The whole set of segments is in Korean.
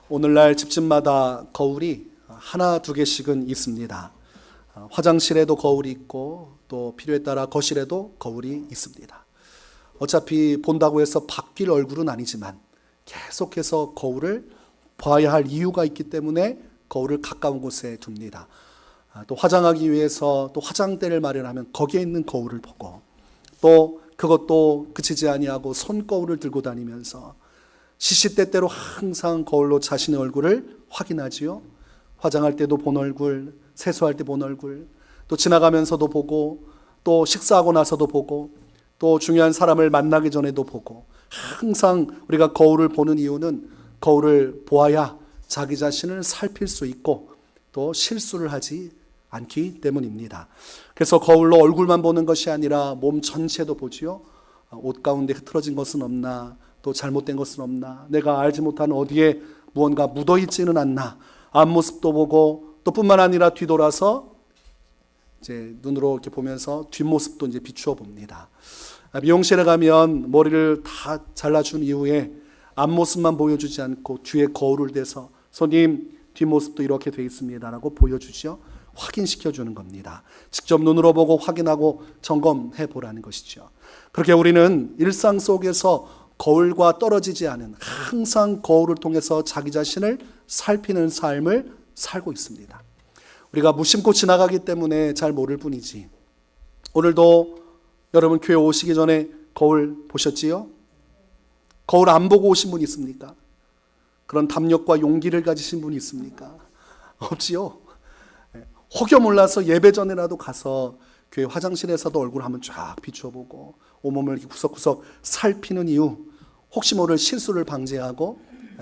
오늘날 집집마다 거울이 하나 두 개씩은 있습니다. 화장실에도 거울이 있고 또 필요에 따라 거실에도 거울이 있습니다. 어차피 본다고 해서 바뀔 얼굴은 아니지만 계속해서 거울을 봐야 할 이유가 있기 때문에 거울을 가까운 곳에 둡니다. 또 화장하기 위해서 또 화장대를 마련하면 거기에 있는 거울을 보고 또 그것도 그치지 아니하고 손거울을 들고 다니면서 시시때때로 항상 거울로 자신의 얼굴을 확인하지요. 화장할 때도 본 얼굴, 세수할 때 본 얼굴, 또 지나가면서도 보고 또 식사하고 나서도 보고 또 중요한 사람을 만나기 전에도 보고 항상 우리가 거울을 보는 이유는 거울을 보아야 자기 자신을 살필 수 있고 또 실수를 하지 않기 때문입니다. 그래서 거울로 얼굴만 보는 것이 아니라 몸 전체도 보지요. 옷 가운데 흐트러진 것은 없나, 또 잘못된 것은 없나, 내가 알지 못한 어디에 무언가 묻어있지는 않나, 앞모습도 보고 또 뿐만 아니라 뒤돌아서 이제 눈으로 이렇게 보면서 뒷모습도 이제 비추어 봅니다. 미용실에 가면 머리를 다 잘라준 이후에 앞모습만 보여주지 않고 뒤에 거울을 대서 손님 뒷모습도 이렇게 되어 있습니다라고 보여주죠. 확인시켜주는 겁니다. 직접 눈으로 보고 확인하고 점검해 보라는 것이죠. 그렇게 우리는 일상 속에서 거울과 떨어지지 않은 항상 거울을 통해서 자기 자신을 살피는 삶을 살고 있습니다. 우리가 무심코 지나가기 때문에 잘 모를 뿐이지. 오늘도 여러분 교회 오시기 전에 거울 보셨지요? 거울 안 보고 오신 분 있습니까? 그런 담력과 용기를 가지신 분이 있습니까? 없지요. 혹여 몰라서 예배 전에라도 가서 교회 화장실에서도 얼굴 한번 쫙 비춰보고 온몸을 이렇게 구석구석 살피는 이유, 혹시 모를 실수를 방지하고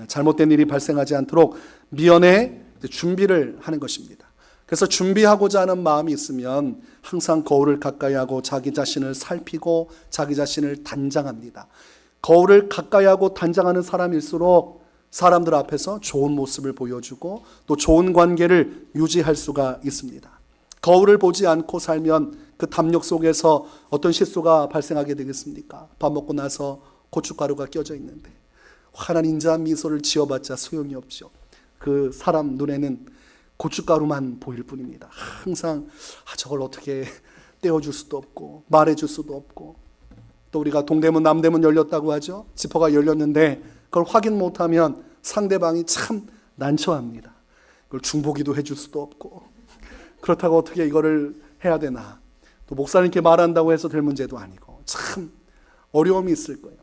잘못된 일이 발생하지 않도록 미연에 준비를 하는 것입니다. 그래서 준비하고자 하는 마음이 있으면 항상 거울을 가까이 하고 자기 자신을 살피고 자기 자신을 단장합니다. 거울을 가까이 하고 단장하는 사람일수록 사람들 앞에서 좋은 모습을 보여주고 또 좋은 관계를 유지할 수가 있습니다. 거울을 보지 않고 살면 그 담력 속에서 어떤 실수가 발생하게 되겠습니까? 밥 먹고 나서 고춧가루가 껴져 있는데 환한 인자한 미소를 지어봤자 소용이 없죠. 그 사람 눈에는 고춧가루만 보일 뿐입니다. 항상 저걸 어떻게 떼어줄 수도 없고 말해줄 수도 없고, 또 우리가 동대문 남대문 열렸다고 하죠. 지퍼가 열렸는데 그걸 확인 못하면 상대방이 참 난처합니다. 그걸 중보기도 해줄 수도 없고, 그렇다고 어떻게 이거를 해야 되나, 또 목사님께 말한다고 해서 될 문제도 아니고 참 어려움이 있을 거예요.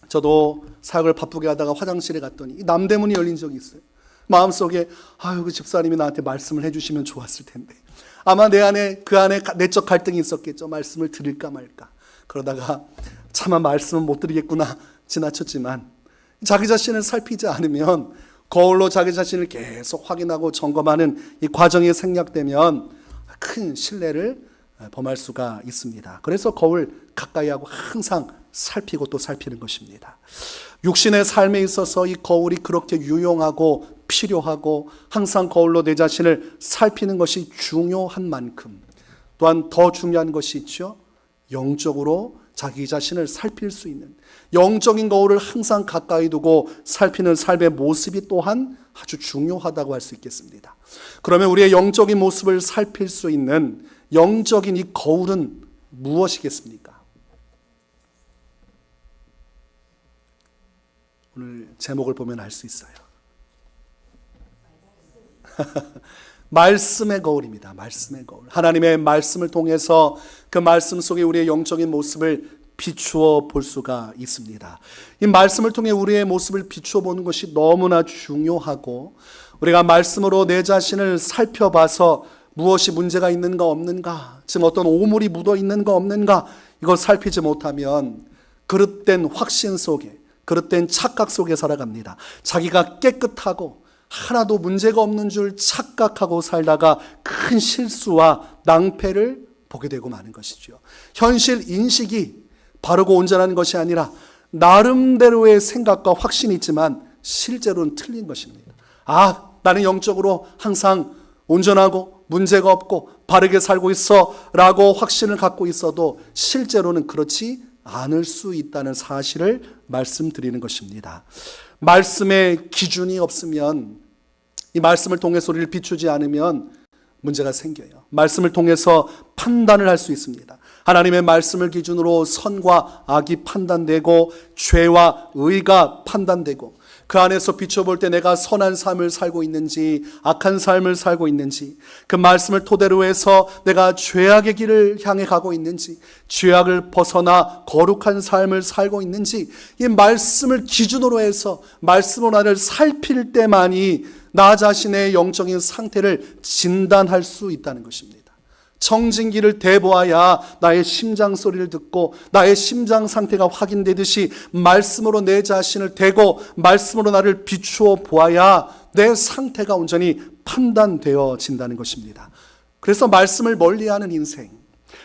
저도 사역을 바쁘게 하다가 화장실에 갔더니 남대문이 열린 적이 있어요. 마음속에 그 집사님이 나한테 말씀을 해주시면 좋았을 텐데, 아마 그 안에 내적 갈등이 있었겠죠. 말씀을 드릴까 말까. 그러다가 차마 말씀은 못 드리겠구나 지나쳤지만, 자기 자신을 살피지 않으면 거울로 자기 자신을 계속 확인하고 점검하는 이 과정이 생략되면 큰 신뢰를 범할 수가 있습니다. 그래서 거울 가까이 하고 항상 살피고 또 살피는 것입니다. 육신의 삶에 있어서 이 거울이 그렇게 유용하고 필요하고 항상 거울로 내 자신을 살피는 것이 중요한 만큼 또한 더 중요한 것이 있죠. 영적으로 자기 자신을 살필 수 있는 영적인 거울을 항상 가까이 두고 살피는 삶의 모습이 또한 아주 중요하다고 할 수 있겠습니다. 그러면 우리의 영적인 모습을 살필 수 있는 영적인 이 거울은 무엇이겠습니까? 오늘 제목을 보면 알 수 있어요. 말씀의 거울입니다. 말씀의 거울. 하나님의 말씀을 통해서 그 말씀 속에 우리의 영적인 모습을 비추어 볼 수가 있습니다. 이 말씀을 통해 우리의 모습을 비추어 보는 것이 너무나 중요하고, 우리가 말씀으로 내 자신을 살펴봐서 무엇이 문제가 있는가 없는가, 지금 어떤 오물이 묻어 있는가 없는가, 이걸 살피지 못하면 그릇된 확신 속에, 그릇된 착각 속에 살아갑니다. 자기가 깨끗하고 하나도 문제가 없는 줄 착각하고 살다가 큰 실수와 낭패를 보게 되고 마는 것이죠. 현실 인식이 바르고 온전한 것이 아니라 나름대로의 생각과 확신이 있지만 실제로는 틀린 것입니다. 나는 영적으로 항상 온전하고 문제가 없고 바르게 살고 있어 라고 확신을 갖고 있어도 실제로는 그렇지 않을 수 있다는 사실을 말씀드리는 것입니다. 말씀의 기준이 없으면, 이 말씀을 통해서 우리를 비추지 않으면 문제가 생겨요. 말씀을 통해서 판단을 할 수 있습니다. 하나님의 말씀을 기준으로 선과 악이 판단되고 죄와 의가 판단되고, 그 안에서 비춰볼 때 내가 선한 삶을 살고 있는지 악한 삶을 살고 있는지, 그 말씀을 토대로 해서 내가 죄악의 길을 향해 가고 있는지, 죄악을 벗어나 거룩한 삶을 살고 있는지, 이 말씀을 기준으로 해서 말씀으로 나를 살필 때만이 나 자신의 영적인 상태를 진단할 수 있다는 것입니다. 청진기를 대보아야 나의 심장 소리를 듣고 나의 심장 상태가 확인되듯이 말씀으로 내 자신을 대고 말씀으로 나를 비추어 보아야 내 상태가 온전히 판단되어진다는 것입니다. 그래서 말씀을 멀리하는 인생,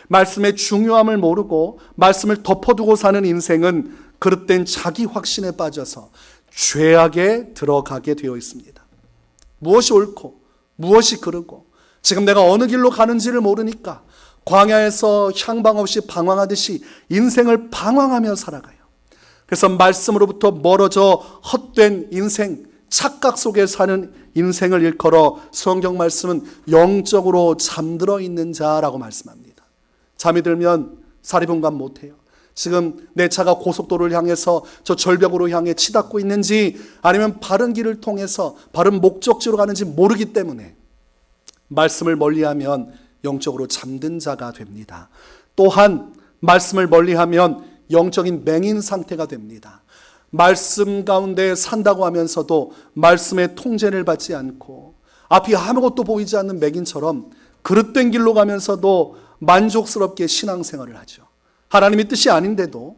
말씀의 중요함을 모르고 말씀을 덮어두고 사는 인생은 그릇된 자기 확신에 빠져서 죄악에 들어가게 되어 있습니다. 무엇이 옳고 무엇이 그르고 지금 내가 어느 길로 가는지를 모르니까 광야에서 향방 없이 방황하듯이 인생을 방황하며 살아가요. 그래서 말씀으로부터 멀어져 헛된 인생, 착각 속에 사는 인생을 일컬어 성경 말씀은 영적으로 잠들어 있는 자라고 말씀합니다. 잠이 들면 사리분간 못해요. 지금 내 차가 고속도로를 향해서 저 절벽으로 향해 치닫고 있는지 아니면 바른 길을 통해서 바른 목적지로 가는지 모르기 때문에 말씀을 멀리하면 영적으로 잠든 자가 됩니다. 또한 말씀을 멀리하면 영적인 맹인 상태가 됩니다. 말씀 가운데 산다고 하면서도 말씀의 통제를 받지 않고 앞이 아무것도 보이지 않는 맹인처럼 그릇된 길로 가면서도 만족스럽게 신앙생활을 하죠. 하나님의 뜻이 아닌데도,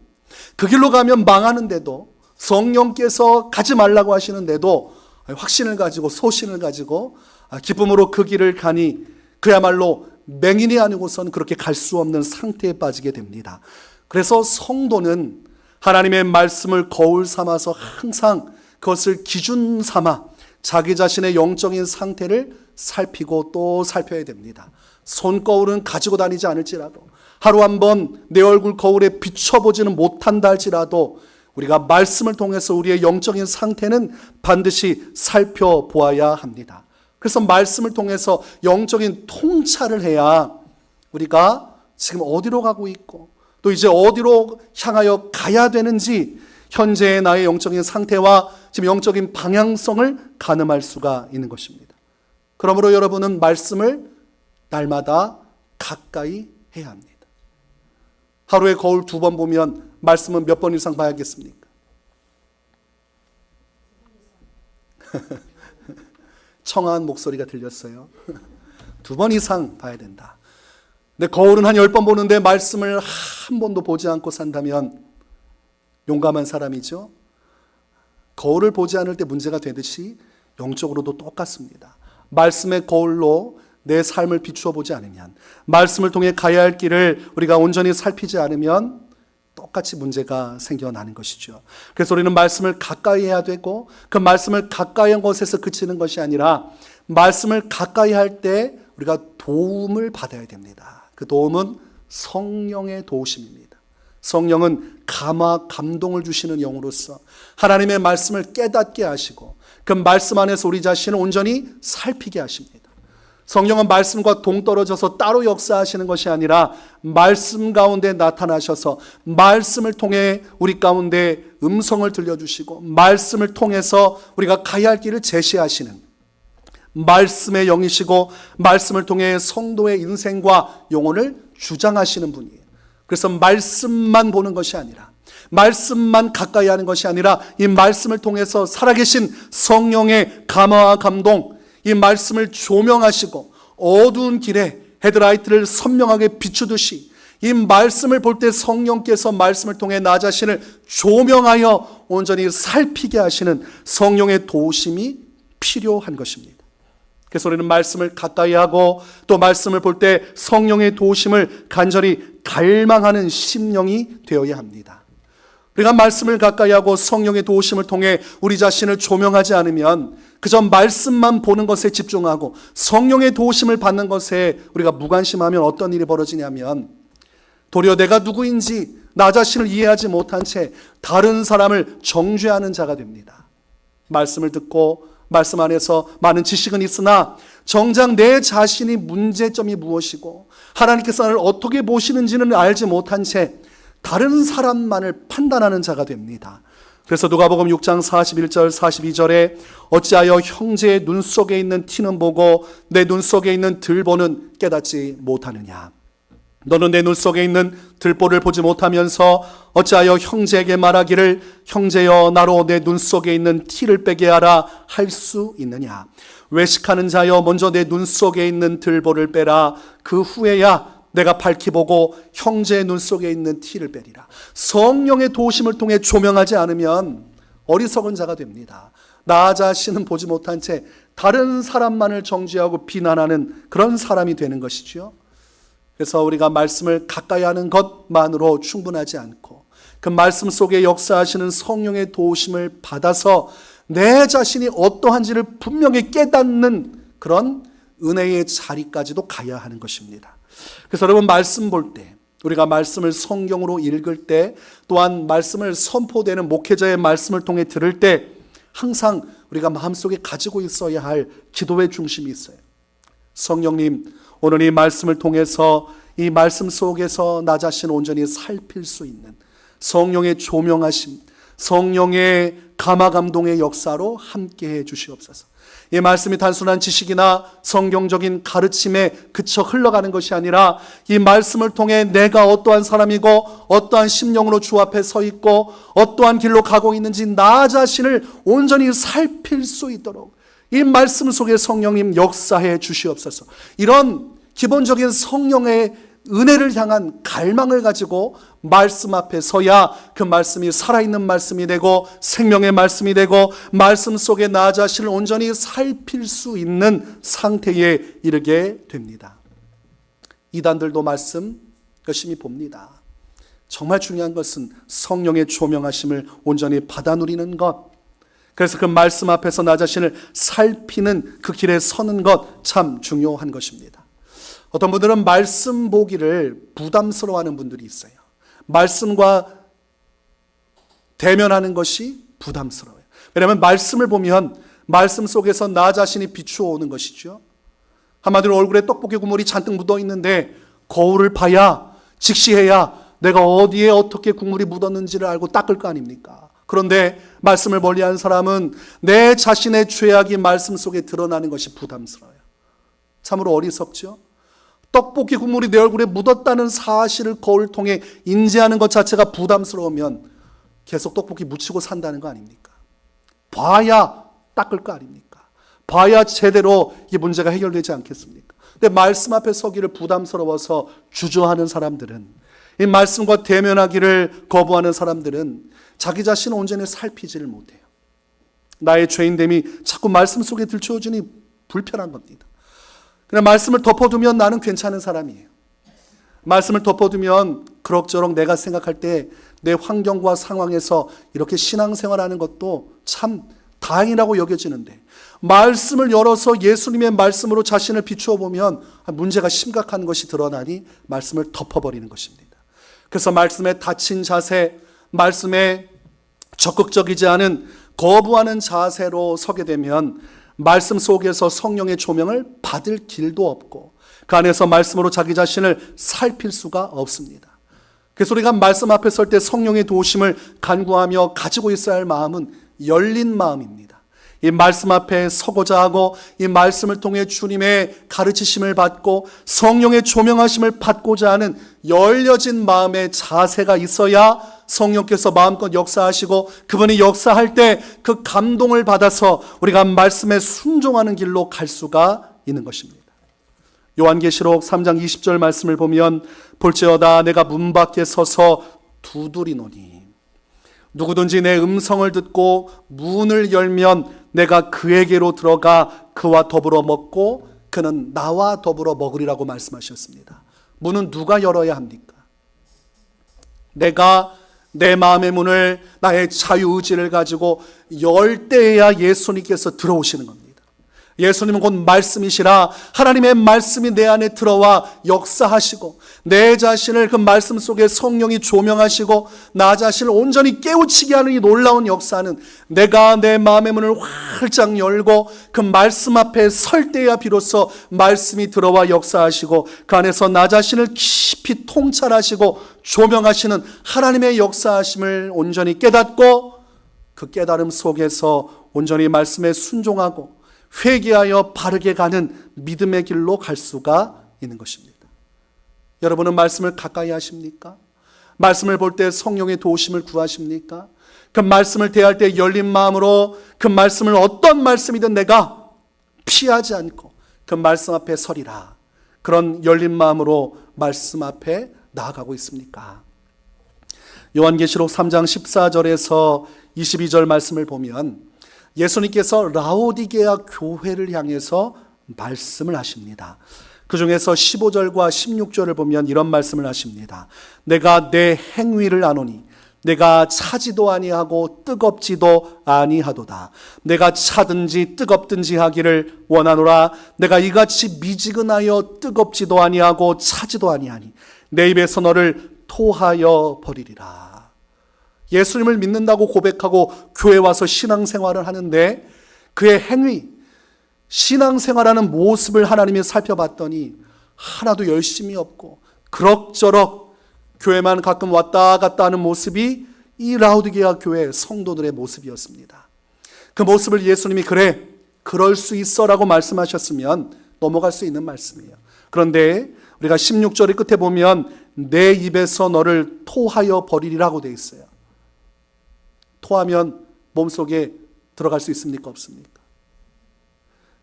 그 길로 가면 망하는데도, 성령께서 가지 말라고 하시는데도 확신을 가지고 소신을 가지고 기쁨으로 그 길을 가니 그야말로 맹인이 아니고선 그렇게 갈 수 없는 상태에 빠지게 됩니다. 그래서 성도는 하나님의 말씀을 거울 삼아서 항상 그것을 기준 삼아 자기 자신의 영적인 상태를 살피고 또 살펴야 됩니다. 손거울은 가지고 다니지 않을지라도, 하루 한 번 내 얼굴 거울에 비춰보지는 못한다 할지라도 우리가 말씀을 통해서 우리의 영적인 상태는 반드시 살펴보아야 합니다. 그래서 말씀을 통해서 영적인 통찰을 해야 우리가 지금 어디로 가고 있고 또 이제 어디로 향하여 가야 되는지 현재의 나의 영적인 상태와 지금 영적인 방향성을 가늠할 수가 있는 것입니다. 그러므로 여러분은 말씀을 날마다 가까이 해야 합니다. 하루에 거울 2번 보면 말씀은 몇 번 이상 봐야겠습니까? 청아한 목소리가 들렸어요. 2번 이상 봐야 된다. 근데 거울은 한 10번 보는데 말씀을 한 번도 보지 않고 산다면 용감한 사람이죠. 거울을 보지 않을 때 문제가 되듯이 영적으로도 똑같습니다. 말씀의 거울로 내 삶을 비추어 보지 않으면, 말씀을 통해 가야 할 길을 우리가 온전히 살피지 않으면 똑같이 문제가 생겨나는 것이죠. 그래서 우리는 말씀을 가까이 해야 되고, 그 말씀을 가까이 한 곳에서 그치는 것이 아니라 말씀을 가까이 할 때 우리가 도움을 받아야 됩니다. 그 도움은 성령의 도우심입니다. 성령은 감화, 감동을 주시는 영으로서 하나님의 말씀을 깨닫게 하시고 그 말씀 안에서 우리 자신을 온전히 살피게 하십니다. 성령은 말씀과 동떨어져서 따로 역사하시는 것이 아니라 말씀 가운데 나타나셔서 말씀을 통해 우리 가운데 음성을 들려주시고 말씀을 통해서 우리가 가야 할 길을 제시하시는 말씀의 영이시고 말씀을 통해 성도의 인생과 영혼을 주장하시는 분이에요. 그래서 말씀만 보는 것이 아니라, 말씀만 가까이 하는 것이 아니라 이 말씀을 통해서 살아계신 성령의 감화와 감동, 이 말씀을 조명하시고 어두운 길에 헤드라이트를 선명하게 비추듯이 이 말씀을 볼 때 성령께서 말씀을 통해 나 자신을 조명하여 온전히 살피게 하시는 성령의 도우심이 필요한 것입니다. 그래서 우리는 말씀을 가까이 하고 또 말씀을 볼 때 성령의 도우심을 간절히 갈망하는 심령이 되어야 합니다. 우리가 말씀을 가까이 하고 성령의 도우심을 통해 우리 자신을 조명하지 않으면 그저 말씀만 보는 것에 집중하고 성령의 도우심을 받는 것에 우리가 무관심하면 어떤 일이 벌어지냐면 도리어 내가 누구인지 나 자신을 이해하지 못한 채 다른 사람을 정죄하는 자가 됩니다. 말씀을 듣고 말씀 안에서 많은 지식은 있으나 정작 내 자신이 문제점이 무엇이고 하나님께서 나를 어떻게 보시는지는 알지 못한 채 다른 사람만을 판단하는 자가 됩니다. 그래서 누가복음 6장 41절 42절에 어찌하여 형제의 눈 속에 있는 티는 보고 내 눈 속에 있는 들보는 깨닫지 못하느냐. 너는 내 눈 속에 있는 들보를 보지 못하면서 어찌하여 형제에게 말하기를 형제여 나로 내 눈 속에 있는 티를 빼게 하라 할 수 있느냐. 외식하는 자여 먼저 내 눈 속에 있는 들보를 빼라. 그 후에야 내가 밝히 보고 형제의 눈 속에 있는 티를 빼리라. 성령의 도우심을 통해 조명하지 않으면 어리석은 자가 됩니다. 나 자신은 보지 못한 채 다른 사람만을 정죄하고 비난하는 그런 사람이 되는 것이지요. 그래서 우리가 말씀을 가까이 하는 것만으로 충분하지 않고 그 말씀 속에 역사하시는 성령의 도우심을 받아서 내 자신이 어떠한지를 분명히 깨닫는 그런 은혜의 자리까지도 가야 하는 것입니다. 그래서 여러분 말씀 볼 때, 우리가 말씀을 성경으로 읽을 때, 또한 말씀을 선포되는 목회자의 말씀을 통해 들을 때 항상 우리가 마음속에 가지고 있어야 할 기도의 중심이 있어요. 성령님, 오늘 이 말씀을 통해서 이 말씀 속에서 나 자신을 온전히 살필 수 있는 성령의 조명하심, 성령의 감화감동의 역사로 함께해 주시옵소서. 이 말씀이 단순한 지식이나 성경적인 가르침에 그쳐 흘러가는 것이 아니라 이 말씀을 통해 내가 어떠한 사람이고 어떠한 심령으로 주 앞에 서 있고 어떠한 길로 가고 있는지 나 자신을 온전히 살필 수 있도록 이 말씀 속에 성령님 역사해 주시옵소서. 이런 기본적인 성령의 은혜를 향한 갈망을 가지고 말씀 앞에 서야 그 말씀이 살아있는 말씀이 되고 생명의 말씀이 되고 말씀 속에 나 자신을 온전히 살필 수 있는 상태에 이르게 됩니다. 이단들도 말씀 열심히 봅니다. 정말 중요한 것은 성령의 조명하심을 온전히 받아 누리는 것, 그래서 그 말씀 앞에서 나 자신을 살피는 그 길에 서는 것 참 중요한 것입니다. 어떤 분들은 말씀 보기를 부담스러워하는 분들이 있어요. 말씀과 대면하는 것이 부담스러워요. 왜냐하면 말씀을 보면 말씀 속에서 나 자신이 비추어 오는 것이죠. 한마디로 얼굴에 떡볶이 국물이 잔뜩 묻어 있는데 거울을 봐야, 직시해야 내가 어디에 어떻게 국물이 묻었는지를 알고 닦을 거 아닙니까? 그런데 말씀을 멀리한 사람은 내 자신의 죄악이 말씀 속에 드러나는 것이 부담스러워요. 참으로 어리석죠? 떡볶이 국물이 내 얼굴에 묻었다는 사실을 거울 통해 인지하는 것 자체가 부담스러우면 계속 떡볶이 묻히고 산다는 거 아닙니까? 봐야 닦을 거 아닙니까? 봐야 제대로 이 문제가 해결되지 않겠습니까? 근데 말씀 앞에 서기를 부담스러워서 주저하는 사람들은, 이 말씀과 대면하기를 거부하는 사람들은 자기 자신을 온전히 살피지를 못해요. 나의 죄인됨이 자꾸 말씀 속에 들추어지니 불편한 겁니다. 그냥 말씀을 덮어두면 나는 괜찮은 사람이에요. 말씀을 덮어두면 그럭저럭 내가 생각할 때 내 환경과 상황에서 이렇게 신앙생활하는 것도 참 다행이라고 여겨지는데, 말씀을 열어서 예수님의 말씀으로 자신을 비추어 보면 문제가 심각한 것이 드러나니 말씀을 덮어버리는 것입니다. 그래서 말씀에 닫힌 자세, 말씀에 적극적이지 않은 거부하는 자세로 서게 되면 말씀 속에서 성령의 조명을 받을 길도 없고 그 안에서 말씀으로 자기 자신을 살필 수가 없습니다. 그래서 우리가 말씀 앞에 설 때 성령의 도우심을 간구하며 가지고 있어야 할 마음은 열린 마음입니다. 이 말씀 앞에 서고자 하고 이 말씀을 통해 주님의 가르치심을 받고 성령의 조명하심을 받고자 하는 열려진 마음의 자세가 있어야 성령께서 마음껏 역사하시고 그분이 역사할 때 그 감동을 받아서 우리가 말씀에 순종하는 길로 갈 수가 있는 것입니다. 요한계시록 3장 20절 말씀을 보면 볼지어다 내가 문 밖에 서서 두드리노니 누구든지 내 음성을 듣고 문을 열면 내가 그에게로 들어가 그와 더불어 먹고 그는 나와 더불어 먹으리라고 말씀하셨습니다. 문은 누가 열어야 합니까? 내가 내 마음의 문을 나의 자유의지를 가지고 열 때에야 예수님께서 들어오시는 겁니다. 예수님은 곧 말씀이시라 하나님의 말씀이 내 안에 들어와 역사하시고 내 자신을 그 말씀 속에 성령이 조명하시고 나 자신을 온전히 깨우치게 하는 이 놀라운 역사는 내가 내 마음의 문을 활짝 열고 그 말씀 앞에 설 때야 비로소 말씀이 들어와 역사하시고 그 안에서 나 자신을 깊이 통찰하시고 조명하시는 하나님의 역사하심을 온전히 깨닫고 그 깨달음 속에서 온전히 말씀에 순종하고 회개하여 바르게 가는 믿음의 길로 갈 수가 있는 것입니다. 여러분은 말씀을 가까이 하십니까? 말씀을 볼 때 성령의 도우심을 구하십니까? 그 말씀을 대할 때 열린 마음으로 그 말씀을 어떤 말씀이든 내가 피하지 않고 그 말씀 앞에 서리라. 그런 열린 마음으로 말씀 앞에 나아가고 있습니까? 요한계시록 3장 14절에서 22절 말씀을 보면 예수님께서 라오디게아 교회를 향해서 말씀을 하십니다. 그 중에서 15절과 16절을 보면 이런 말씀을 하십니다. 내가 내 행위를 아노니 내가 차지도 아니하고 뜨겁지도 아니하도다. 내가 차든지 뜨겁든지 하기를 원하노라. 내가 이같이 미지근하여 뜨겁지도 아니하고 차지도 아니하니 내 입에서 너를 토하여 버리리라. 예수님을 믿는다고 고백하고 교회 와서 신앙생활을 하는데 그의 행위, 신앙생활하는 모습을 하나님이 살펴봤더니 하나도 열심이 없고 그럭저럭 교회만 가끔 왔다 갔다 하는 모습이 이 라오디게아 교회 성도들의 모습이었습니다. 그 모습을 예수님이 그래, 그럴 수 있어 라고 말씀하셨으면 넘어갈 수 있는 말씀이에요. 그런데 우리가 16절의 끝에 보면 내 입에서 너를 토하여 버리리라고 되어 있어요. 토하면 몸속에 들어갈 수 있습니까? 없습니까?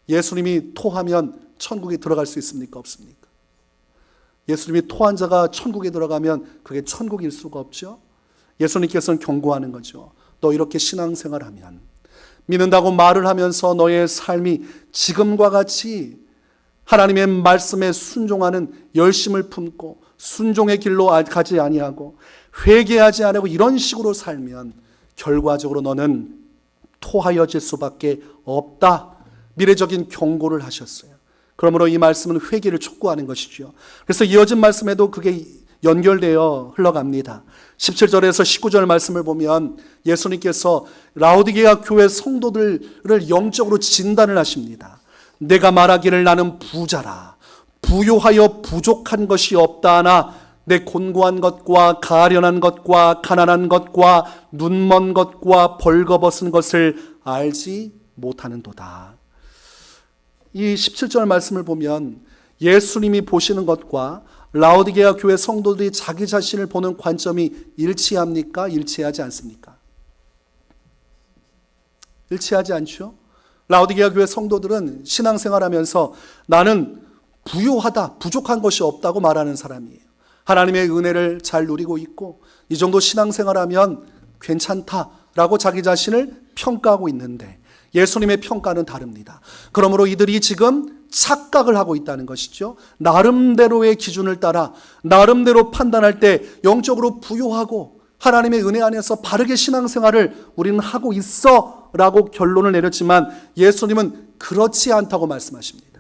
예수님이 토하면 천국에 들어갈 수 있습니까? 없습니까? 예수님이 토한 자가 천국에 들어가면 그게 천국일 수가 없죠. 예수님께서는 경고하는 거죠. 너 이렇게 신앙생활하면, 믿는다고 말을 하면서 너의 삶이 지금과 같이 하나님의 말씀에 순종하는 열심을 품고 순종의 길로 가지 아니하고 회개하지 않고 이런 식으로 살면 결과적으로 너는 토하여질 수밖에 없다. 미래적인 경고를 하셨어요. 그러므로 이 말씀은 회개를 촉구하는 것이죠. 그래서 이어진 말씀에도 그게 연결되어 흘러갑니다. 17절에서 19절 말씀을 보면 예수님께서 라오디게아 교회 성도들을 영적으로 진단을 하십니다. 내가 말하기를 나는 부자라. 부요하여 부족한 것이 없다 하나 내 곤고한 것과 가련한 것과 가난한 것과 눈먼 것과 벌거벗은 것을 알지 못하는도다. 이 17절 말씀을 보면 예수님이 보시는 것과 라오디게아 교회 성도들이 자기 자신을 보는 관점이 일치합니까? 일치하지 않습니까? 일치하지 않죠? 라오디게아 교회 성도들은 신앙생활하면서 나는 부요하다, 부족한 것이 없다고 말하는 사람이에요. 하나님의 은혜를 잘 누리고 있고 이 정도 신앙생활하면 괜찮다라고 자기 자신을 평가하고 있는데 예수님의 평가는 다릅니다. 그러므로 이들이 지금 착각을 하고 있다는 것이죠. 나름대로의 기준을 따라 나름대로 판단할 때 영적으로 부요하고 하나님의 은혜 안에서 바르게 신앙생활을 우리는 하고 있어 라고 결론을 내렸지만 예수님은 그렇지 않다고 말씀하십니다.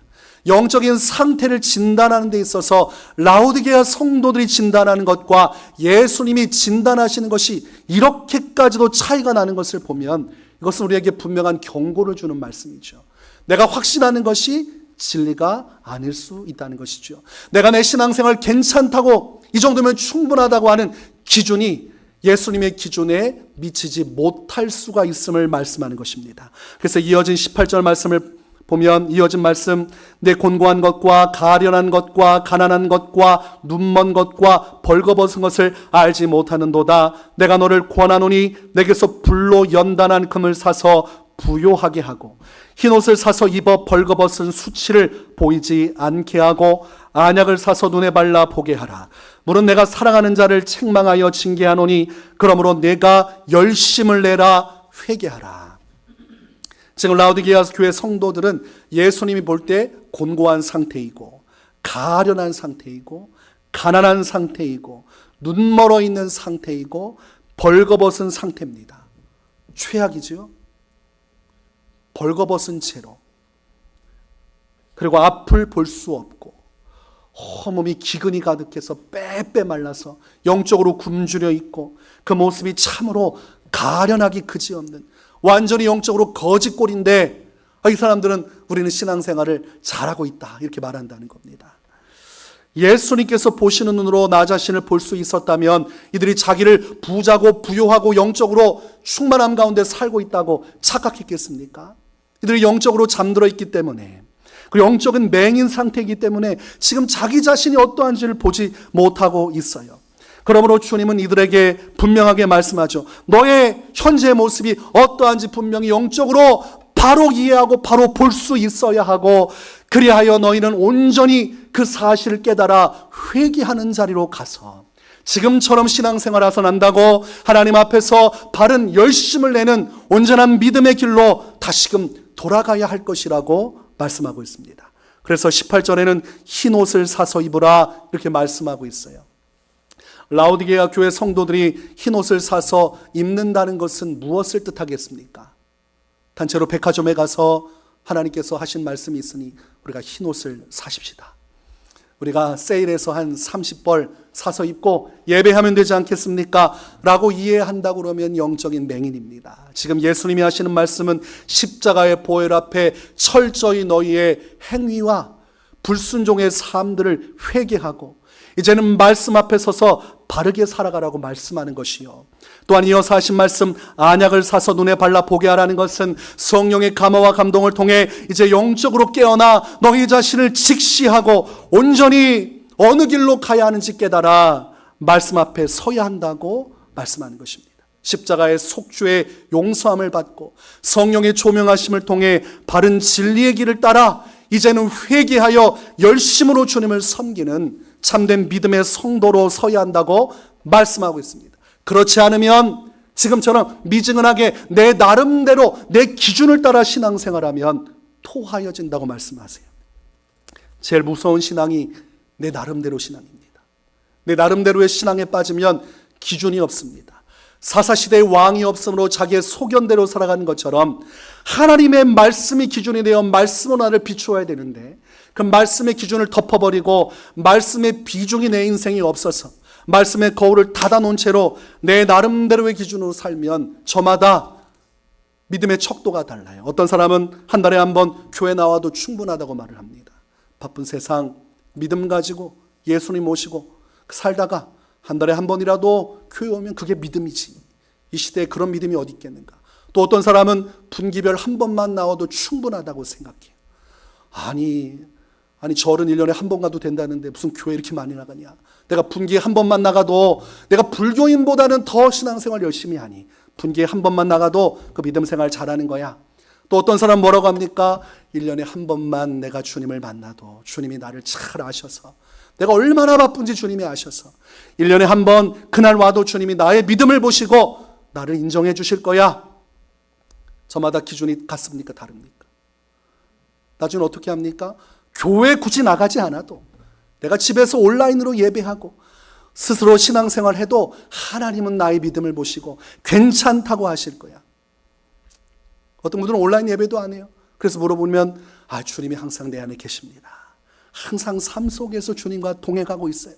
영적인 상태를 진단하는 데 있어서 라오디게아 성도들이 진단하는 것과 예수님이 진단하시는 것이 이렇게까지도 차이가 나는 것을 보면 이것은 우리에게 분명한 경고를 주는 말씀이죠. 내가 확신하는 것이 진리가 아닐 수 있다는 것이죠. 내가 내 신앙생활 괜찮다고 이 정도면 충분하다고 하는 기준이 예수님의 기준에 미치지 못할 수가 있음을 말씀하는 것입니다. 그래서 이어진 18절 말씀을 보면 이어진 말씀 내 곤고한 것과 가련한 것과 가난한 것과 눈먼 것과 벌거벗은 것을 알지 못하는도다. 내가 너를 권하노니 내게서 불로 연단한 금을 사서 부요하게 하고 흰옷을 사서 입어 벌거벗은 수치를 보이지 않게 하고 안약을 사서 눈에 발라 보게 하라. 물은 내가 사랑하는 자를 책망하여 징계하노니 그러므로 내가 열심을 내라 회개하라. 지금 라오디게아 교회 성도들은 예수님이 볼 때 곤고한 상태이고 가련한 상태이고 가난한 상태이고 눈멀어 있는 상태이고 벌거벗은 상태입니다. 최악이죠. 벌거벗은 채로 그리고 앞을 볼 수 없고 몸이 기근이 가득해서 빼빼 말라서 영적으로 굶주려 있고 그 모습이 참으로 가련하기 그지없는 완전히 영적으로 거지꼴인데 이 사람들은 우리는 신앙생활을 잘하고 있다 이렇게 말한다는 겁니다. 예수님께서 보시는 눈으로 나 자신을 볼 수 있었다면 이들이 자기를 부자고 부요하고 영적으로 충만함 가운데 살고 있다고 착각했겠습니까? 이들이 영적으로 잠들어 있기 때문에, 그리고 영적인 맹인 상태이기 때문에 지금 자기 자신이 어떠한지를 보지 못하고 있어요. 그러므로 주님은 이들에게 분명하게 말씀하죠. 너의 현재의 모습이 어떠한지 분명히 영적으로 바로 이해하고 바로 볼 수 있어야 하고, 그리하여 너희는 온전히 그 사실을 깨달아 회개하는 자리로 가서 지금처럼 신앙생활 하선 한다고 하나님 앞에서 바른 열심을 내는 온전한 믿음의 길로 다시금 돌아가야 할 것이라고 말씀하고 있습니다. 그래서 18절에는 흰 옷을 사서 입으라 이렇게 말씀하고 있어요. 라오디게아 교회 성도들이 흰 옷을 사서 입는다는 것은 무엇을 뜻하겠습니까? 단체로 백화점에 가서 하나님께서 하신 말씀이 있으니 우리가 흰 옷을 사십시다. 우리가 세일해서 한 30벌 사서 입고 예배하면 되지 않겠습니까? 라고 이해한다고 그러면 영적인 맹인입니다. 지금 예수님이 하시는 말씀은 십자가의 보혈 앞에 철저히 너희의 행위와 불순종의 삶들을 회개하고 이제는 말씀 앞에 서서 바르게 살아가라고 말씀하는 것이요. 또한 이어서 하신 말씀, 안약을 사서 눈에 발라 보게 하라는 것은 성령의 감화와 감동을 통해 이제 영적으로 깨어나 너희 자신을 직시하고 온전히 어느 길로 가야 하는지 깨달아 말씀 앞에 서야 한다고 말씀하는 것입니다. 십자가의 속죄의 용서함을 받고 성령의 조명하심을 통해 바른 진리의 길을 따라 이제는 회개하여 열심으로 주님을 섬기는 참된 믿음의 성도로 서야 한다고 말씀하고 있습니다. 그렇지 않으면 지금처럼 미지근하게 내 나름대로 내 기준을 따라 신앙생활하면 토하여진다고 말씀하세요. 제일 무서운 신앙이 내 나름대로 신앙입니다. 내 나름대로의 신앙에 빠지면 기준이 없습니다. 사사시대의 왕이 없으므로 자기의 소견대로 살아가는 것처럼 하나님의 말씀이 기준이 되어 말씀으로 나를 비추어야 되는데 그 말씀의 기준을 덮어버리고 말씀의 비중이 내 인생이 없어서 말씀의 거울을 닫아놓은 채로 내 나름대로의 기준으로 살면 저마다 믿음의 척도가 달라요. 어떤 사람은 한 달에 한 번 교회 나와도 충분하다고 말을 합니다. 바쁜 세상 믿음 가지고 예수님 모시고 살다가 한 달에 한 번이라도 교회 오면 그게 믿음이지. 이 시대에 그런 믿음이 어디 있겠는가. 또 어떤 사람은 분기별 한 번만 나와도 충분하다고 생각해요. 아니 절은 1년에 한 번 가도 된다는데 무슨 교회 이렇게 많이 나가냐. 내가 분기에 한 번만 나가도 내가 불교인보다는 더 신앙생활 열심히 하니 분기에 한 번만 나가도 그 믿음 생활 잘하는 거야. 또 어떤 사람 뭐라고 합니까? 1년에 한 번만 내가 주님을 만나도 주님이 나를 잘 아셔서 내가 얼마나 바쁜지 주님이 아셔서 1년에 한 번 그날 와도 주님이 나의 믿음을 보시고 나를 인정해 주실 거야. 저마다 기준이 같습니까? 다릅니까? 나중에 어떻게 합니까? 교회 굳이 나가지 않아도 내가 집에서 온라인으로 예배하고 스스로 신앙생활 해도 하나님은 나의 믿음을 보시고 괜찮다고 하실 거야. 어떤 분들은 온라인 예배도 안 해요. 그래서 물어보면 주님이 항상 내 안에 계십니다. 항상 삶 속에서 주님과 동행하고 있어요.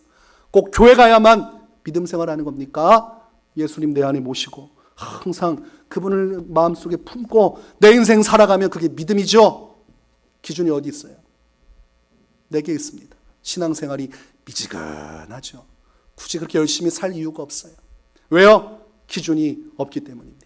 꼭 교회 가야만 믿음 생활하는 겁니까? 예수님 내 안에 모시고 항상 그분을 마음속에 품고 내 인생 살아가면 그게 믿음이죠. 기준이 어디 있어요? 내게 있습니다. 신앙생활이 미지근하죠. 굳이 그렇게 열심히 살 이유가 없어요. 왜요? 기준이 없기 때문입니다.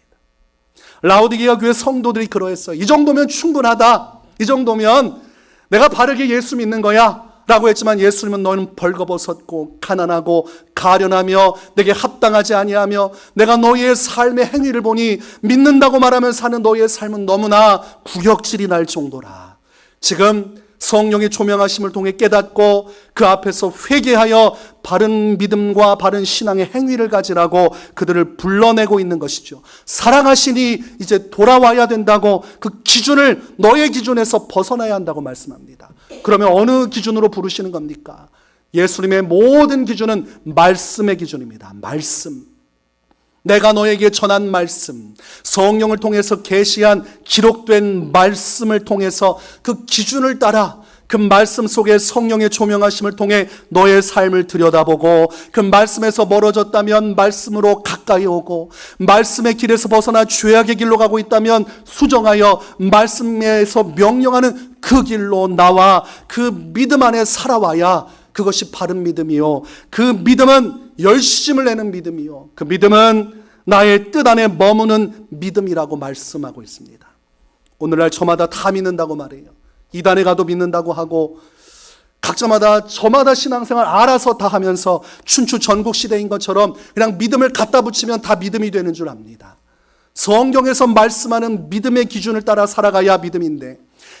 라오디게아 교회 성도들이 그러했어요. 이 정도면 충분하다. 이 정도면 내가 바르게 예수 믿는 거야 라고 했지만 예수님은 너는 벌거벗었고 가난하고 가련하며 내게 합당하지 아니하며 내가 너희의 삶의 행위를 보니 믿는다고 말하면 사는 너희의 삶은 너무나 구역질이 날 정도라. 지금 성령의 조명하심을 통해 깨닫고 그 앞에서 회개하여 바른 믿음과 바른 신앙의 행위를 가지라고 그들을 불러내고 있는 것이죠. 사랑하시니 이제 돌아와야 된다고 그 기준을 너의 기준에서 벗어나야 한다고 말씀합니다. 그러면 어느 기준으로 부르시는 겁니까? 예수님의 모든 기준은 말씀의 기준입니다. 말씀. 내가 너에게 전한 말씀, 성령을 통해서 계시한 기록된 말씀을 통해서 그 기준을 따라 그 말씀 속에 성령의 조명하심을 통해 너의 삶을 들여다보고, 그 말씀에서 멀어졌다면 말씀으로 가까이 오고, 말씀의 길에서 벗어나 죄악의 길로 가고 있다면 수정하여 말씀에서 명령하는 그 길로 나와 그 믿음 안에 살아와야 그것이 바른 믿음이요, 그 믿음은 열심을 내는 믿음이요, 그 믿음은 나의 뜻 안에 머무는 믿음이라고 말씀하고 있습니다. 오늘날 저마다 다 믿는다고 말해요. 이단에 가도 믿는다고 하고, 각자마다 저마다 신앙생활 알아서 다 하면서 춘추 전국 시대인 것처럼 그냥 믿음을 갖다 붙이면 다 믿음이 되는 줄 압니다. 성경에서 말씀하는 믿음의 기준을 따라 살아가야 믿음인데,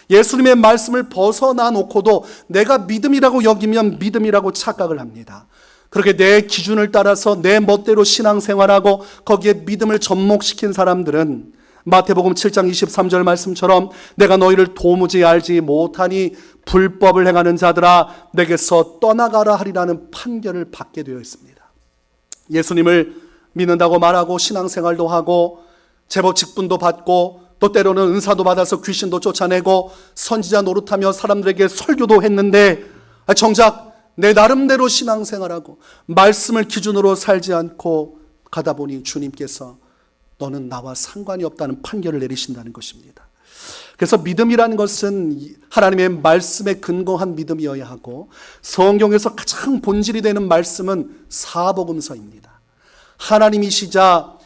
예수님의 말씀을 벗어나 놓고도 내가 믿음이라고 여기면 믿음이라고 착각을 합니다. 그렇게 내 기준을 따라서 내 멋대로 신앙생활하고 거기에 믿음을 접목시킨 사람들은 마태복음 7장 23절 말씀처럼 내가 너희를 도무지 알지 못하니 불법을 행하는 자들아 내게서 떠나가라 하리라는 판결을 받게 되어 있습니다. 예수님을 믿는다고 말하고 신앙생활도 하고 제법 직분도 받고 또 때로는 은사도 받아서 귀신도 쫓아내고 선지자 노릇하며 사람들에게 설교도 했는데, 정작 내 나름대로 신앙생활하고 말씀을 기준으로 살지 않고 가다 보니 주님께서 너는 나와 상관이 없다는 판결을 내리신다는 것입니다. 그래서 믿음이라는 것은 하나님의 말씀에 근거한 믿음이어야 하고, 성경에서 가장 본질이 되는 말씀은 사복음서입니다. 하나님이시자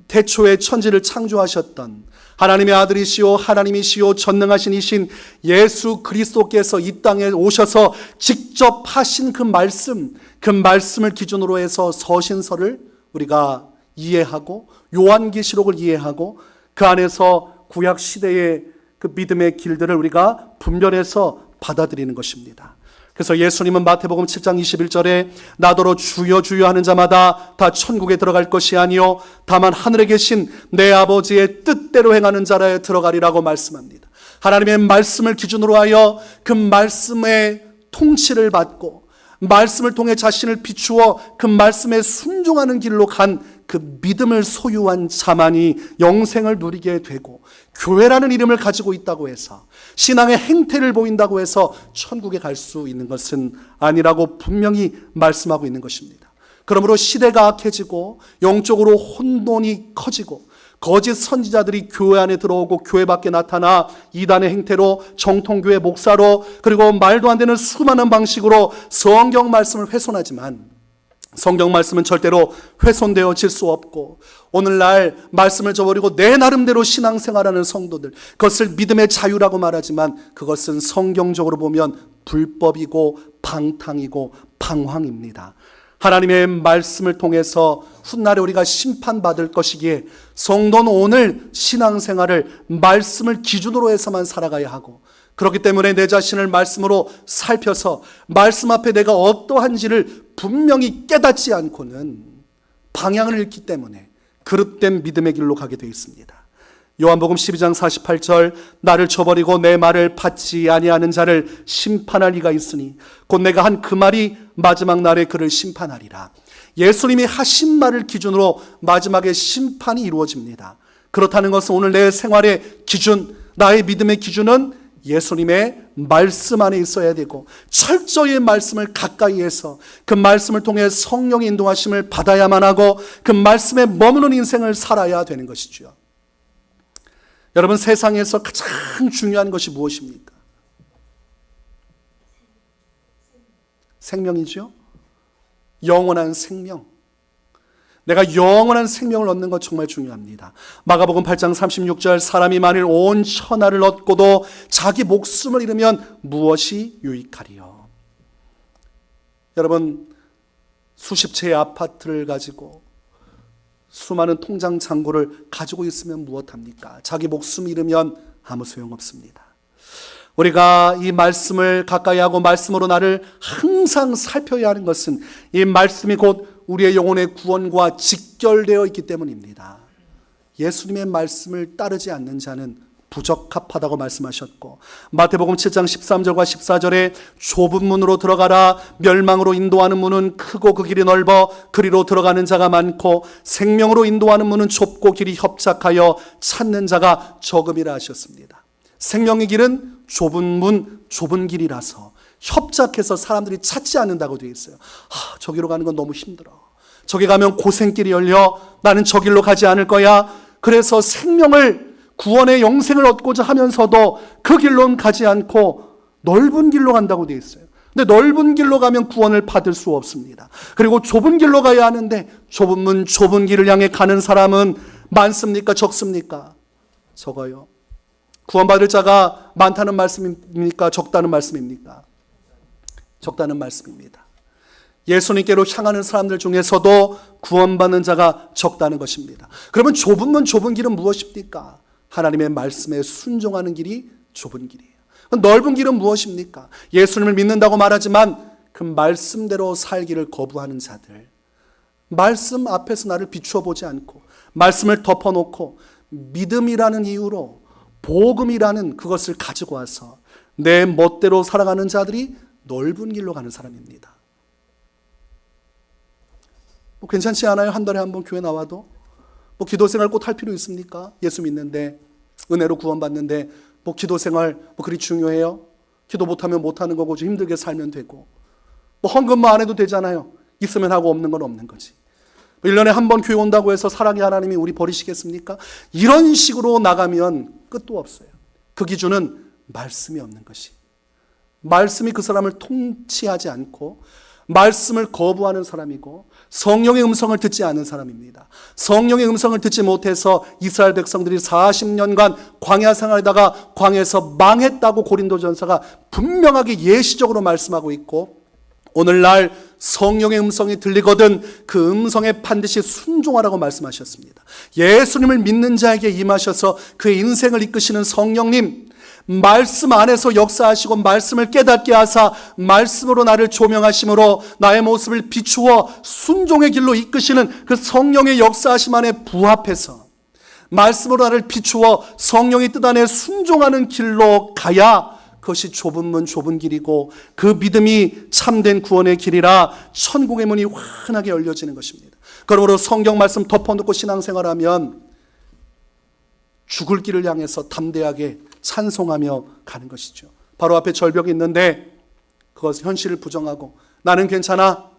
태초에 천지를 창조하셨던 하나님의 아들이시오 하나님이시오 전능하신 이신 예수 그리스도께서 이 땅에 오셔서 직접 하신 그 말씀을 기준으로 해서 서신서를 우리가 이해하고 요한계시록을 이해하고 그 안에서 구약 시대의 그 믿음의 길들을 우리가 분별해서 받아들이는 것입니다. 그래서 예수님은 마태복음 7장 21절에 나더러 주여 주여 하는 자마다 다 천국에 들어갈 것이 아니요 다만 하늘에 계신 내 아버지의 뜻대로 행하는 자라에 들어가리라고 말씀합니다. 하나님의 말씀을 기준으로 하여 그 말씀의 통치를 받고 말씀을 통해 자신을 비추어 그 말씀에 순종하는 길로 간 그 믿음을 소유한 자만이 영생을 누리게 되고, 교회라는 이름을 가지고 있다고 해서 신앙의 행태를 보인다고 해서 천국에 갈 수 있는 것은 아니라고 분명히 말씀하고 있는 것입니다. 그러므로 시대가 악해지고 영적으로 혼돈이 커지고 거짓 선지자들이 교회 안에 들어오고 교회 밖에 나타나 이단의 행태로 정통교회 목사로 그리고 말도 안 되는 수많은 방식으로 성경 말씀을 훼손하지만, 성경 말씀은 절대로 훼손되어질 수 없고, 오늘날 말씀을 저버리고 내 나름대로 신앙생활하는 성도들, 그것을 믿음의 자유라고 말하지만 그것은 성경적으로 보면 불법이고 방탕이고 방황입니다. 하나님의 말씀을 통해서 훗날에 우리가 심판받을 것이기에 성도는 오늘 신앙생활을 말씀을 기준으로 해서만 살아가야 하고, 그렇기 때문에 내 자신을 말씀으로 살펴서 말씀 앞에 내가 어떠한지를 분명히 깨닫지 않고는 방향을 잃기 때문에 그릇된 믿음의 길로 가게 되어 있습니다. 요한복음 12장 48절 나를 저버리고 내 말을 받지 아니하는 자를 심판할 이가 있으니 곧 내가 한 그 말이 마지막 날에 그를 심판하리라. 예수님이 하신 말을 기준으로 마지막에 심판이 이루어집니다. 그렇다는 것은 오늘 내 생활의 기준, 나의 믿음의 기준은 예수님의 말씀 안에 있어야 되고, 철저히 말씀을 가까이 해서 그 말씀을 통해 성령의 인도하심을 받아야만 하고 그 말씀에 머무는 인생을 살아야 되는 것이죠. 여러분, 세상에서 가장 중요한 것이 무엇입니까? 생명이죠. 영원한 생명. 내가 영원한 생명을 얻는 것 정말 중요합니다. 마가복음 8장 36절 사람이 만일 온 천하를 얻고도 자기 목숨을 잃으면 무엇이 유익하리요? 여러분, 수십 채의 아파트를 가지고 수많은 통장 잔고를 가지고 있으면 무엇합니까? 자기 목숨 잃으면 아무 소용없습니다. 우리가 이 말씀을 가까이 하고 말씀으로 나를 항상 살펴야 하는 것은 이 말씀이 곧 우리의 영혼의 구원과 직결되어 있기 때문입니다. 예수님의 말씀을 따르지 않는 자는 부적합하다고 말씀하셨고, 마태복음 7장 13절과 14절에 좁은 문으로 들어가라 멸망으로 인도하는 문은 크고 그 길이 넓어 그리로 들어가는 자가 많고 생명으로 인도하는 문은 좁고 길이 협착하여 찾는 자가 적음이라 하셨습니다. 생명의 길은 좁은 문, 좁은 길이라서 협착해서 사람들이 찾지 않는다고 되어 있어요. 저기로 가는 건 너무 힘들어. 저기 가면 고생길이 열려. 나는 저 길로 가지 않을 거야. 그래서 생명을, 구원의 영생을 얻고자 하면서도 그 길로는 가지 않고 넓은 길로 간다고 되어 있어요. 근데 넓은 길로 가면 구원을 받을 수 없습니다. 그리고 좁은 길로 가야 하는데 좁은 문, 좁은 길을 향해 가는 사람은 많습니까? 적습니까? 적어요. 구원받을 자가 많다는 말씀입니까? 적다는 말씀입니까? 적다는 말씀입니다. 예수님께로 향하는 사람들 중에서도 구원받는 자가 적다는 것입니다. 그러면 좁은 문, 좁은 길은 무엇입니까? 하나님의 말씀에 순종하는 길이 좁은 길이에요. 넓은 길은 무엇입니까? 예수님을 믿는다고 말하지만 그 말씀대로 살기를 거부하는 자들, 말씀 앞에서 나를 비추어 보지 않고 말씀을 덮어놓고 믿음이라는 이유로 복음이라는 그것을 가지고 와서 내 멋대로 살아가는 자들이 넓은 길로 가는 사람입니다. 괜찮지 않아요? 한 달에 한 번 교회 나와도? 기도생활 꼭 할 필요 있습니까? 예수 믿는데, 은혜로 구원받는데 기도생활 그리 중요해요? 기도 못하면 못하는 거고 좀 힘들게 살면 되고 헌금만 안 해도 되잖아요. 있으면 하고 없는 건 없는 거지. 1년에 한 번 교회 온다고 해서 사랑의 하나님이 우리 버리시겠습니까? 이런 식으로 나가면 끝도 없어요. 그 기준은 말씀이 없는 것이, 말씀이 그 사람을 통치하지 않고 말씀을 거부하는 사람이고 성령의 음성을 듣지 않는 사람입니다. 성령의 음성을 듣지 못해서 이스라엘 백성들이 40년간 광야 생활하다가 광야에서 망했다고 고린도전서가 분명하게 예시적으로 말씀하고 있고, 오늘날 성령의 음성이 들리거든 그 음성에 반드시 순종하라고 말씀하셨습니다. 예수님을 믿는 자에게 임하셔서 그의 인생을 이끄시는 성령님, 말씀 안에서 역사하시고 말씀을 깨닫게 하사 말씀으로 나를 조명하심으로 나의 모습을 비추어 순종의 길로 이끄시는 그 성령의 역사하심 안에 부합해서 말씀으로 나를 비추어 성령의 뜻 안에 순종하는 길로 가야 그것이 좁은 문, 좁은 길이고 그 믿음이 참된 구원의 길이라 천국의 문이 환하게 열려지는 것입니다. 그러므로 성경 말씀 덮어놓고 신앙생활하면 죽을 길을 향해서 담대하게 찬송하며 가는 것이죠. 바로 앞에 절벽이 있는데 그것은 현실을 부정하고 나는 괜찮아,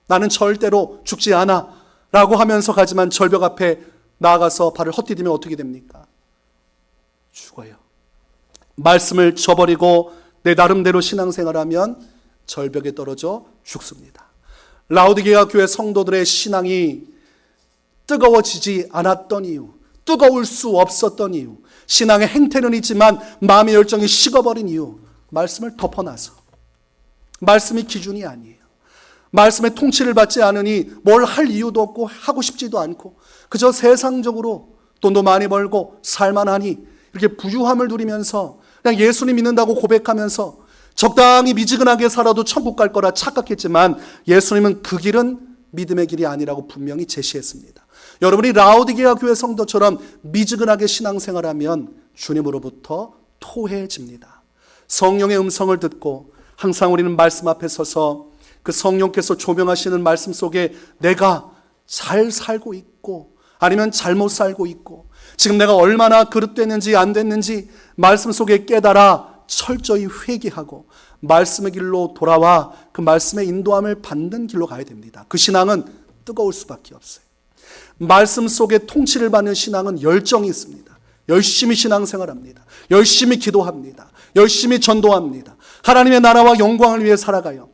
나는 절대로 죽지 않아 라고 하면서 가지만 절벽 앞에 나아가서 발을 헛디디면 어떻게 됩니까? 죽어요. 말씀을 저버리고 내 나름대로 신앙생활하면 절벽에 떨어져 죽습니다. 라오디게아 교회 성도들의 신앙이 뜨거워지지 않았던 이유, 뜨거울 수 없었던 이유, 신앙의 행태는 있지만 마음의 열정이 식어버린 이유, 말씀을 덮어놔서. 말씀이 기준이 아니에요. 말씀의 통치를 받지 않으니 뭘 할 이유도 없고 하고 싶지도 않고 그저 세상적으로 돈도 많이 벌고 살만하니 이렇게 부유함을 누리면서 그냥 예수님 믿는다고 고백하면서 적당히 미지근하게 살아도 천국 갈 거라 착각했지만 예수님은 그 길은 믿음의 길이 아니라고 분명히 제시했습니다. 여러분이 라오디게아 교회 성도처럼 미지근하게 신앙생활하면 주님으로부터 토해집니다. 성령의 음성을 듣고 항상 우리는 말씀 앞에 서서 그 성령께서 조명하시는 말씀 속에 내가 잘 살고 있고 아니면 잘못 살고 있고 지금 내가 얼마나 그릇됐는지 안 됐는지 말씀 속에 깨달아 철저히 회개하고 말씀의 길로 돌아와 그 말씀의 인도함을 받는 길로 가야 됩니다. 그 신앙은 뜨거울 수밖에 없어요. 말씀 속에 통치를 받는 신앙은 열정이 있습니다. 열심히 신앙생활합니다. 열심히 기도합니다. 열심히 전도합니다. 하나님의 나라와 영광을 위해 살아가요.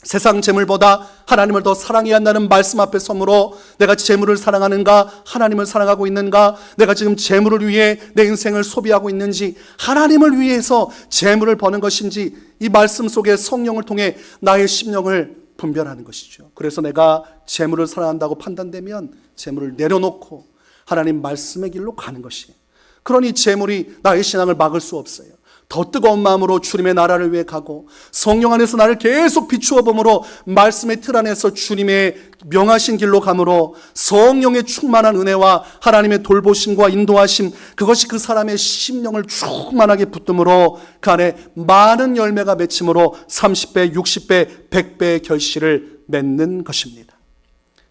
세상 재물보다 하나님을 더 사랑해야 한다는 말씀 앞에 서므로 내가 재물을 사랑하는가, 하나님을 사랑하고 있는가, 내가 지금 재물을 위해 내 인생을 소비하고 있는지, 하나님을 위해서 재물을 버는 것인지 이 말씀 속에 성령을 통해 나의 심령을 분별하는 것이죠. 그래서 내가 재물을 사랑한다고 판단되면 재물을 내려놓고 하나님 말씀의 길로 가는 것이에요. 그러니 재물이 나의 신앙을 막을 수 없어요. 더 뜨거운 마음으로 주님의 나라를 위해 가고 성령 안에서 나를 계속 비추어 봄으로 말씀의 틀 안에서 주님의 명하신 길로 가므로 성령의 충만한 은혜와 하나님의 돌보심과 인도하심, 그것이 그 사람의 심령을 충만하게 붙듦으로 그 안에 많은 열매가 맺힘으로 30배, 60배, 100배의 결실을 맺는 것입니다.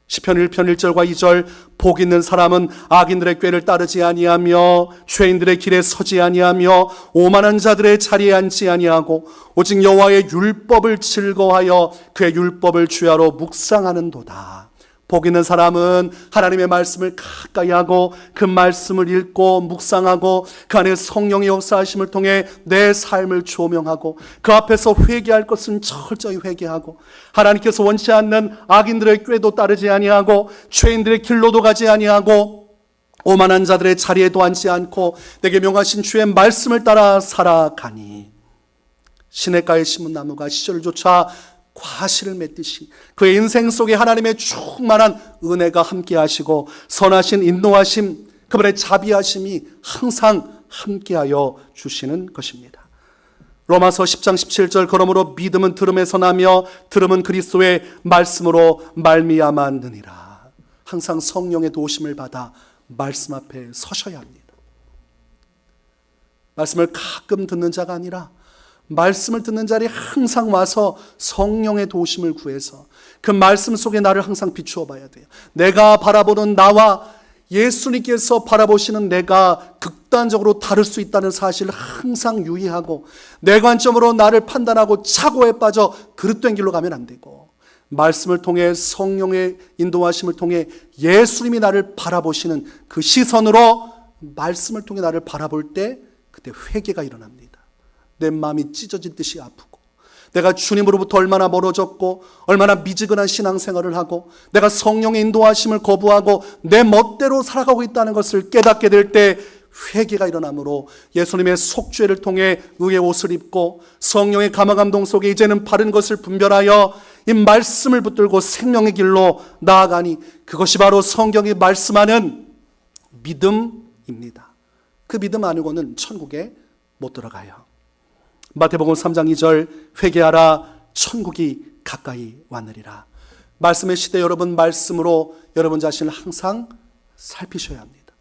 시편 1편 1절과 2절 복 있는 사람은 악인들의 꾀를 따르지 아니하며 죄인들의 길에 서지 아니하며 오만한 자들의 자리에 앉지 아니하고 오직 여호와의 율법을 즐거워하여 그의 율법을 주야로 묵상하는도다. 복 있는 사람은 하나님의 말씀을 가까이 하고 그 말씀을 읽고 묵상하고 그 안에 성령의 역사하심을 통해 내 삶을 조명하고 그 앞에서 회개할 것은 철저히 회개하고 하나님께서 원치 않는 악인들의 꾀도 따르지 아니하고 죄인들의 길로도 가지 아니하고 오만한 자들의 자리에도 앉지 않고 내게 명하신 주의 말씀을 따라 살아가니 시냇가에 심은 나무가 시절조차 과실을 맺듯이 그의 인생 속에 하나님의 충만한 은혜가 함께 하시고 선하신 인도하심, 그분의 자비하심이 항상 함께하여 주시는 것입니다. 로마서 10장 17절 그러므로 믿음은 들음에서 나며 들음은 그리스도의 말씀으로 말미암았느니라. 항상 성령의 도우심을 받아 말씀 앞에 서셔야 합니다. 말씀을 가끔 듣는 자가 아니라 말씀을 듣는 자리에 항상 와서 성령의 도우심을 구해서 그 말씀 속에 나를 항상 비추어 봐야 돼요. 내가 바라보는 나와 예수님께서 바라보시는 내가 극단적으로 다를 수 있다는 사실을 항상 유의하고 내 관점으로 나를 판단하고 착오에 빠져 그릇된 길로 가면 안 되고 말씀을 통해 성령의 인도하심을 통해 예수님이 나를 바라보시는 그 시선으로 말씀을 통해 나를 바라볼 때 그때 회개가 일어납니다. 내 마음이 찢어질 듯이 아프고 내가 주님으로부터 얼마나 멀어졌고 얼마나 미지근한 신앙생활을 하고 내가 성령의 인도하심을 거부하고 내 멋대로 살아가고 있다는 것을 깨닫게 될 때 회개가 일어나므로 예수님의 속죄를 통해 의의 옷을 입고 성령의 감화감동 속에 이제는 바른 것을 분별하여 이 말씀을 붙들고 생명의 길로 나아가니 그것이 바로 성경이 말씀하는 믿음입니다. 그 믿음 아니고는 천국에 못 들어가요. 마태복음 3장 2절 회개하라 천국이 가까이 왔느니라. 말씀의 시대 여러분 말씀으로 여러분 자신을 항상 살피셔야 합니다.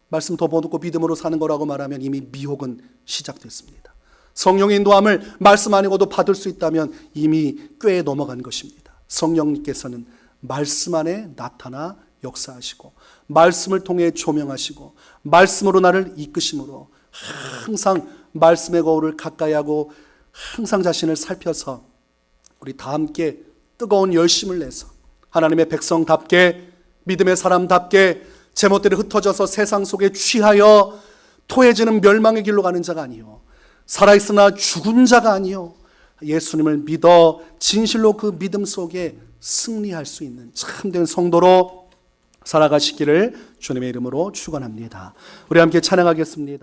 말씀 덮어놓고 믿음으로 사는 거라고 말하면 이미 미혹은 시작됐습니다. 성령의 인도함을 말씀 아니고도 받을 수 있다면 이미 꾀에 넘어간 것입니다. 성령님께서는 말씀 안에 나타나 역사하시고 말씀을 통해 조명하시고 말씀으로 나를 이끄심으로 항상 말씀의 거울을 가까이 하고 항상 자신을 살펴서 우리 다 함께 뜨거운 열심을 내서 하나님의 백성답게 믿음의 사람답게 제멋대로 흩어져서 세상 속에 취하여 토해지는 멸망의 길로 가는 자가 아니요 살아있으나 죽은 자가 아니요 예수님을 믿어 진실로 그 믿음 속에 승리할 수 있는 참된 성도로 살아가시기를 주님의 이름으로 축원합니다. 우리 함께 찬양하겠습니다.